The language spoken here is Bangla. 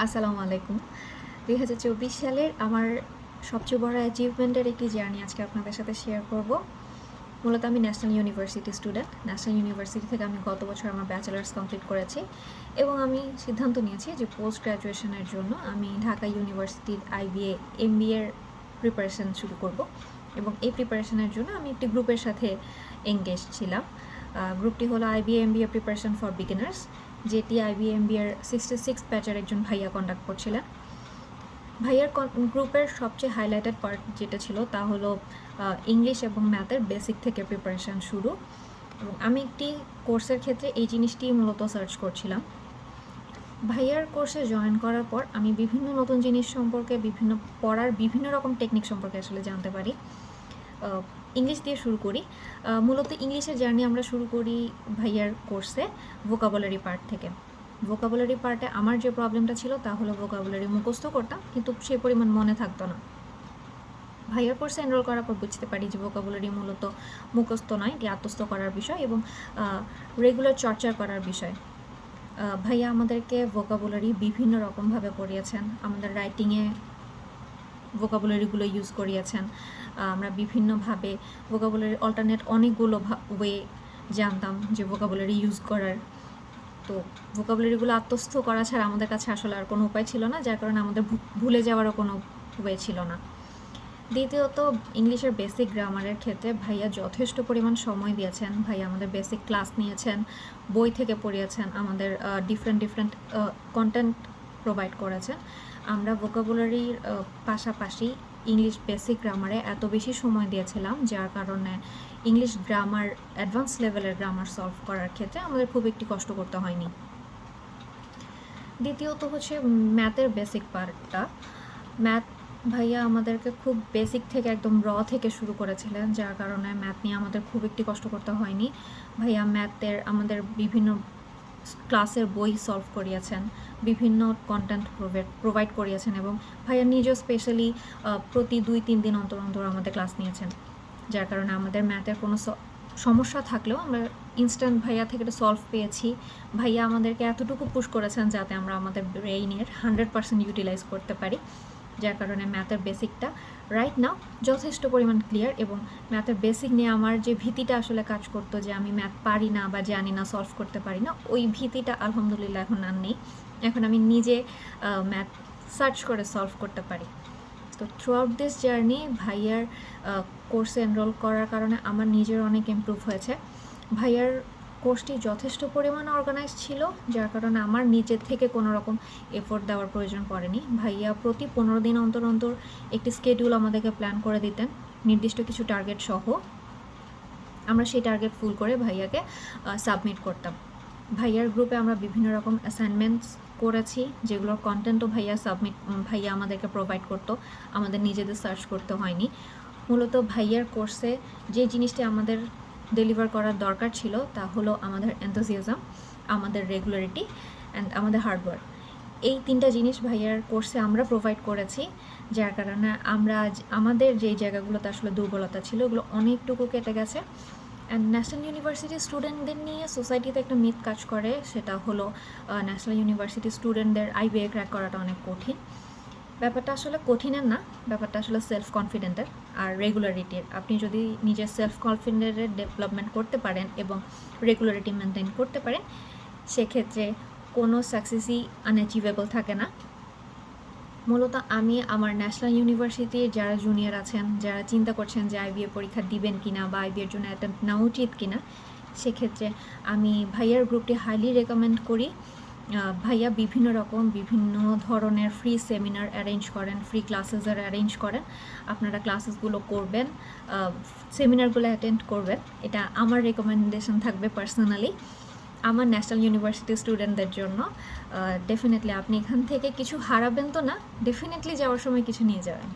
আসসালামু আলাইকুম। ২০২৪ সালের আমার সবচেয়ে বড় অ্যাচিভমেন্টের একটি জার্নি আজকে আপনাদের সাথে শেয়ার করব। মূলত আমি national university student. National university থেকে আমি গত বছর আমার ব্যাচেলার্স কমপ্লিট করেছি এবং আমি সিদ্ধান্ত নিয়েছি যে পোস্ট গ্র্যাজুয়েশনের জন্য আমি ঢাকা ইউনিভার্সিটির IBA MBA এর প্রিপারেশন শুরু করব এবং এই প্রিপারেশনের জন্য আমি একটি গ্রুপের সাথে এঙ্গেজ ছিলাম। গ্রুপটি হলো IBA MBA preparation for beginners, যেটি IBA MBA এর 66 ব্যাচের একজন ভাইয়া কন্ডাক্ট করছিলেন। ভাইয়ার গ্রুপের সবচেয়ে হাইলাইটেড পার্ট যেটা ছিল তা হলো ইংলিশ এবং ম্যাথের বেসিক থেকে প্রিপারেশান শুরু, এবং আমি একটি কোর্সের ক্ষেত্রে এই জিনিসটি মূলত সার্চ করছিলাম। ভাইয়ার কোর্সে জয়েন করার পর আমি বিভিন্ন নতুন জিনিস সম্পর্কে বিভিন্ন রকম টেকনিক সম্পর্কে আসলে জানতে পারি। ইংলিশ দিয়ে শুরু করি। মূলত ইংলিশের জার্নি আমরা শুরু করি ভাইয়ার কোর্সে ভোকাবুলারি পার্ট থেকে। ভোকাবুলারি পার্টে আমার যে প্রবলেমটা ছিল তা হলো ভোকাবুলারি মুখস্থ করতাম কিন্তু সেই পরিমাণ মনে থাকতো না। ভাইয়ার কোর্সে এনরোল করার পর বুঝতে পারি যে ভোকাবুলারি মূলত মুখস্থ নয়, এটি আত্মস্থ করার বিষয় এবং রেগুলার চর্চা করার বিষয়। ভাইয়া আমাদেরকে ভোকাবুলারি বিভিন্ন রকমভাবে পড়িয়েছেন, আমাদের রাইটিংয়ে ভোকাবুলারিগুলো ইউজ করিয়েছেন। আমরা বিভিন্নভাবে ভোকাবুলারি অল্টারনেট অনেকগুলো ওয়ে জানতাম যে ভোকাবুলারি ইউজ করার। তো ভোকাবুলারিগুলো আত্মস্থ করা ছাড়া আমাদের কাছে আসলে আর কোনো উপায় ছিল না, যার কারণে আমাদের ভুলে যাওয়ারও কোনো ওয়ে ছিল না। দ্বিতীয়ত, ইংলিশের বেসিক গ্রামারের ক্ষেত্রে ভাইয়া যথেষ্ট পরিমাণ সময় দিয়েছেন। ভাইয়া আমাদের বেসিক ক্লাস নিয়েছেন, বই থেকে পড়িয়েছেন, আমাদের ডিফারেন্ট কন্টেন্ট প্রোভাইড করেছেন। আমরা ভোকাবুলারির পাশাপাশি ইংলিশ বেসিক গ্রামারে এত বেশি সময় দিয়েছিলাম যার কারণে ইংলিশ গ্রামার অ্যাডভান্স লেভেলের গ্রামার সলভ করার ক্ষেত্রে আমাদের খুব একটি কষ্ট করতে হয়নি। দ্বিতীয়ত হচ্ছে ম্যাথের বেসিক পার্টটা। ম্যাথ ভাইয়া আমাদেরকে খুব বেসিক থেকে একদম থেকে শুরু করেছিলেন, যার কারণে ম্যাথ নিয়ে আমাদের খুব একটি কষ্ট করতে হয়নি। ভাইয়া ম্যাথের আমাদের বিভিন্ন ক্লাসের বই সলভ করিয়েছেন, বিভিন্ন কন্টেন্ট প্রোভাইড করিয়েছেন এবং ভাইয়া নিজেও স্পেশালি প্রতি 2-3 দিন অন্তর অন্তর আমাদের ক্লাস নিয়েছেন, যার কারণে আমাদের ম্যাথের কোনো সমস্যা থাকলেও আমরা ইনস্ট্যান্ট ভাইয়া থেকে এটা সলভ পেয়েছি। ভাইয়া আমাদেরকে এতটুকু পুশ করেছেন যাতে আমরা আমাদের ব্রেইনের 100% ইউটিলাইজ করতে পারি, যার কারণে ম্যাথের বেসিকটা রাইট নাও যথেষ্ট পরিমাণ ক্লিয়ার। এবং ম্যাথের বেসিক নিয়ে আমার যে ভীতিটা আসলে কাজ করতো যে আমি ম্যাথ পারি না বা জানি না, সলভ করতে পারি না, ওই ভীতিটা আলহামদুলিল্লাহ এখন আর নেই। এখন আমি নিজে ম্যাথ সার্চ করে সলভ করতে পারি। তো থ্রু আউট দিস জার্নি ভাইয়ার কোর্সে এনরোল করার কারণে আমার নিজের অনেক ইমপ্রুভ হয়েছে। ভাইয়ার কোর্সটি যথেষ্ট পরিমাণে অর্গানাইজ ছিল, যার কারণে আমার নিজের থেকে কোনো রকম এফোর্ট দেওয়ার প্রয়োজন পড়েনি। ভাইয়া প্রতি 15 দিন অন্তর অন্তর একটি স্কেডিউল আমাদেরকে প্ল্যান করে দিতেন, নির্দিষ্ট কিছু টার্গেট সহ। আমরা সেই টার্গেট ফুল করে ভাইয়াকে সাবমিট করতাম। ভাইয়ার গ্রুপে আমরা বিভিন্ন রকম অ্যাসাইনমেন্টস করেছি, যেগুলোর কন্টেন্টও ভাইয়া আমাদেরকে প্রোভাইড করতো, আমাদের নিজেদের সার্চ করতে হয়নি। মূলত ভাইয়ার কোর্সে যে জিনিসটি আমাদের ডেলিভার করার দরকার ছিল তা হলো আমাদের এনথুজিয়াজম, আমাদের রেগুলারিটি অ্যান্ড আমাদের হার্ডওয়ার্ক। এই 3টা জিনিস ভাইয়ার কোর্সে আমরা প্রোভাইড করেছি, যার কারণে আমরা আমাদের যেই জায়গাগুলোতে আসলে দুর্বলতা ছিল ওগুলো অনেকটুকু কেটে গেছে। অ্যান্ড ন্যাশনাল ইউনিভার্সিটি স্টুডেন্টদের নিয়ে সোসাইটিতে একটা মিথ কাজ করে, সেটা হলো ন্যাশনাল ইউনিভার্সিটি স্টুডেন্টদের IBA ক্র্যাক করাটা অনেক কঠিন। ব্যাপারটা আসলে কঠিনের না, ব্যাপারটা আসলে সেলফ কনফিডেন্টের আর রেগুলারিটির। আপনি যদি নিজের সেলফ কনফিডেন্টের ডেভেলপমেন্ট করতে পারেন এবং রেগুলারিটি মেনটেন করতে পারেন, সেক্ষেত্রে কোনো সাকসেসই আনঅ্যাচিভেবল থাকে না। মূলত আমি আমার ন্যাশনাল ইউনিভার্সিটির যারা জুনিয়র আছেন, যারা চিন্তা করছেন যে IBA পরীক্ষা দিবেন কিনা বা IBA এর জন্য অ্যাটেম্প্ট নেওয়া উচিত কিনা, সেক্ষেত্রে আমি ভাইয়ার গ্রুপটি হাইলি রেকমেন্ড করি। ভাইয়া বিভিন্ন ধরনের ফ্রি সেমিনার অ্যারেঞ্জ করেন, ফ্রি ক্লাসেসের অ্যারেঞ্জ করেন। আপনারা ক্লাসেসগুলো করবেন, সেমিনারগুলো অ্যাটেন্ড করবেন, এটা আমার রেকমেন্ডেশন থাকবে পার্সোনালি আমার ন্যাশনাল ইউনিভার্সিটি স্টুডেন্টদের জন্য। ডেফিনেটলি আপনি এখান থেকে কিছু হারাবেন তো না, ডেফিনেটলি যাওয়ার সময় কিছু নিয়ে যাবেন।